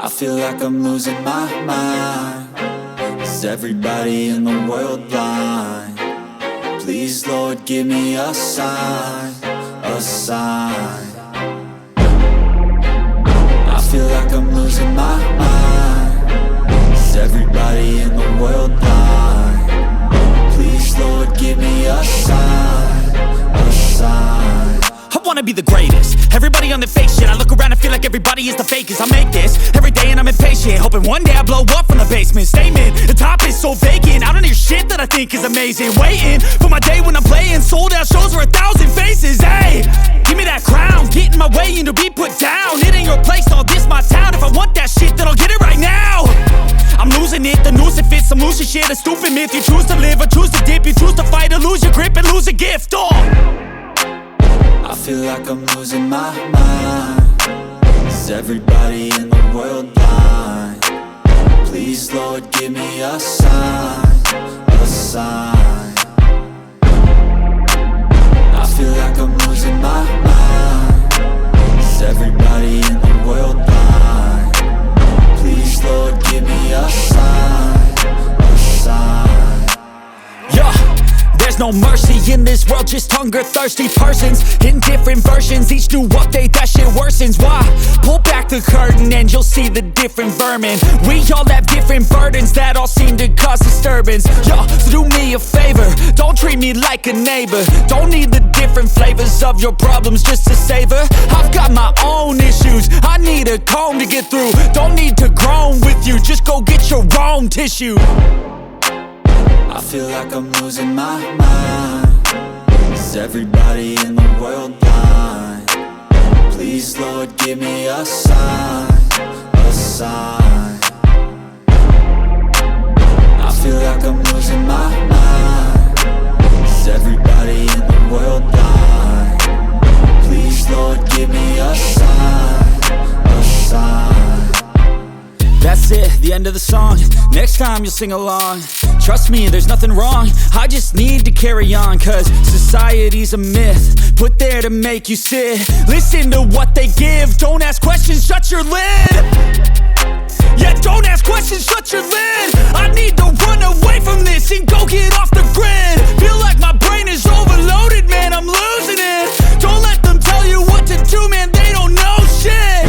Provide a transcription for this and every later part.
I feel like I'm losing my mind. Is everybody in the world blind? Please, Lord, give me a sign, a sign. I feel like I'm losing my mind. Is everybody in the world blind? Please, Lord, give me a sign, a sign. I wanna be the greatest. Everybody on the fake shit. I look around and feel like everybody is the fakest. I make this every day and I'm impatient, hoping one day I blow up from the basement. Statement, the top is so vacant. I don't hear shit that I think is amazing. Waiting for my day when I'm playing sold out shows for 1,000 faces. Hey, give me that crown, get in my way and to be put down. It ain't your place, all this my town. If I want that shit, then I'll get it right now. I'm losing it, the noose it fits. I'm losing shit, a stupid myth. You choose to live or choose to dip. You choose to fight or lose your grip and lose a gift. I feel like I'm losing my mind. Is everybody in the world blind? Please, Lord, give me a sign, a sign. I feel like I'm losing my mind. Is everybody in the world blind? Please, Lord, give me a sign. no mercy in this world, just hunger-thirsty persons in different versions. Each new update, that shit worsens. Why? Pull back the curtain and you'll see the different vermin. We all have different burdens that all seem to cause disturbance. Yo, so do me a favor, don't treat me like a neighbor. Don't need the different flavors of your problems just to savor. I've got my own issues, I need a comb to get through. Don't need to groan with you, just go get your own tissue. I feel like I'm losing my mind. Is everybody in the world blind? Please, Lord, give me a sign, a sign. I feel like I'm losing my mind. Is everybody in the world blind? Please, Lord, give me a sign, a sign. That's it, the end of the song. Next time you'll sing along. Trust me, there's nothing wrong, I just need to carry on. Cause society's a myth, put there to make you sit. Listen to what they give, don't ask questions, shut your lid. Yeah, don't ask questions, shut your lid. I need to run away from this and go get off the grid. Feel like my brain is overloaded, man, I'm losing it. Don't let them tell you what to do, man, they don't know shit.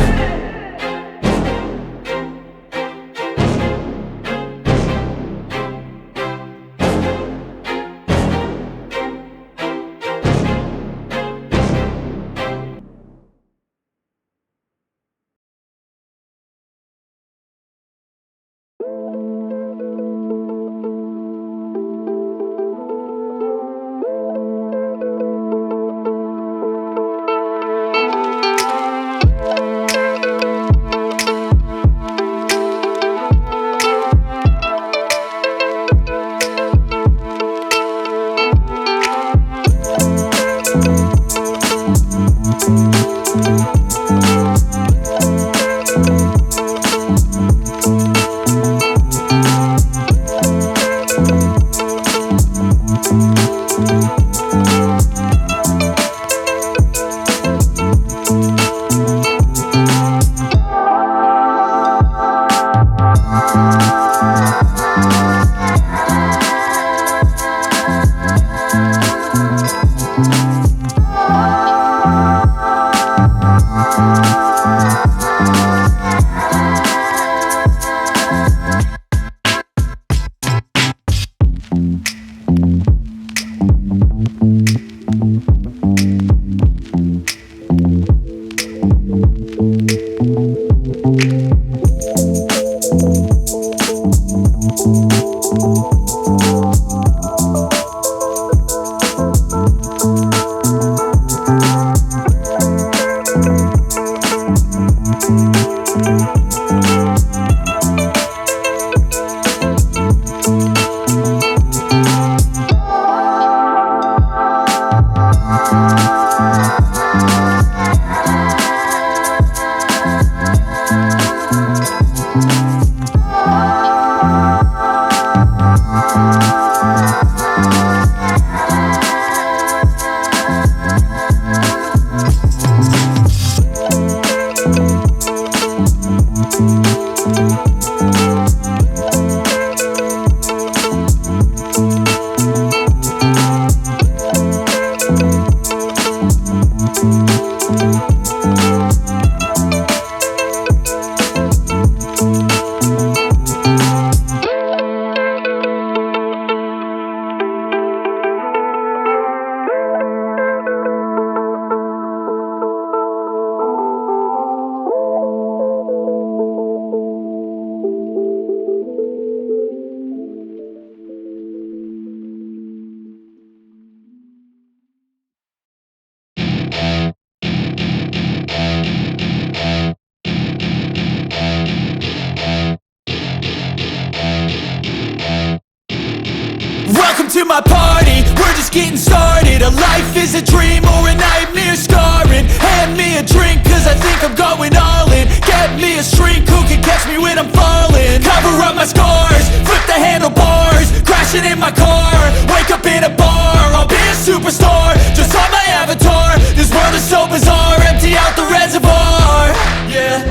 To my party, we're just getting started. A life is a dream or a nightmare scarring. Hand me a drink cause I think I'm going all in. Get me a shrink who can catch me when I'm falling. Cover up my scars, flip the handlebars. Crashing in my car, wake up in a bar. I'll be a superstar, just on my avatar. This world is so bizarre, empty out the reservoir. Yeah,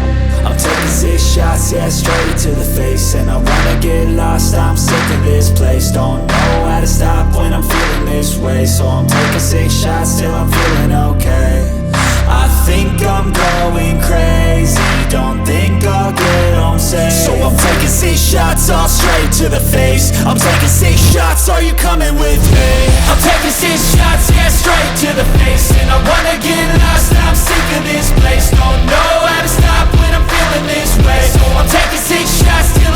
I'm taking 6 shots, yeah, straight to the face. face, and I wanna get lost, I'm sick of this place. Don't know how to stop when I'm feeling this way, so I'm taking 6 shots till I'm feeling okay. I think I'm going crazy, don't think I'll get home safe. So I'm taking 6 shots all straight to the face. I'm taking 6 shots, are you coming with me? I'm taking 6 shots, yeah, straight to the face. And I wanna get lost, I'm sick of this place. Don't know how to stop when I'm feeling this way, so I'm taking 6 shots till